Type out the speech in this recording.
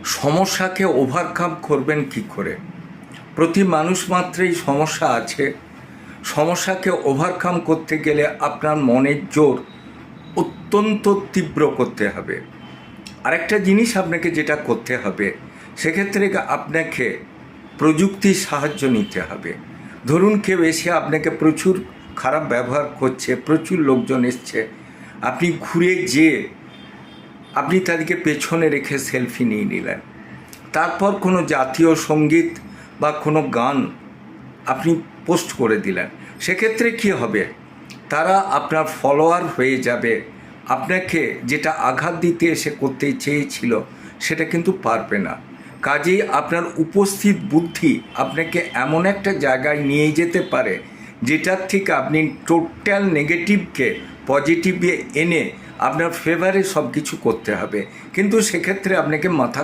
সমস্যাকে ওভারকাম করবেন কি করে? প্রতি মানুষ মাত্রই সমস্যা আছে। সমস্যাকে ওভারকাম করতে গেলে আপনার মনের জোর অত্যন্ত তীব্র করতে হবে। আরেকটা জিনিস আপনাকে যেটা করতে হবে, সেক্ষেত্রে আপনাকে প্রযুক্তির সাহায্য নিতে হবে। ধরুন কেউ এসে আপনাকে প্রচুর খারাপ ব্যবহার করছে, প্রচুর লোকজন এসছে, আপনি ঘুরে যেয়ে আপনি তাদেরকে পেছনে রেখে সেলফি নিয়ে নিলেন। তারপর কোনো জাতীয় সঙ্গীত বা কোনো গান আপনি পোস্ট করে দিলেন। সেক্ষেত্রে কী হবে? তারা আপনার ফলোয়ার হয়ে যাবে। আপনাকে যেটা আঘাত দিতে এসে করতে চেয়েছিল সেটা কিন্তু পারবে না। কাজেই আপনার উপস্থিত বুদ্ধি আপনাকে এমন একটা জায়গায় নিয়ে যেতে পারে যেটার থেকে আপনি টোটাল নেগেটিভকে পজিটিভে এনে আপনার ফেভারে সব কিছু করতে হবে। কিন্তু সেক্ষেত্রে আপনাকে মাথা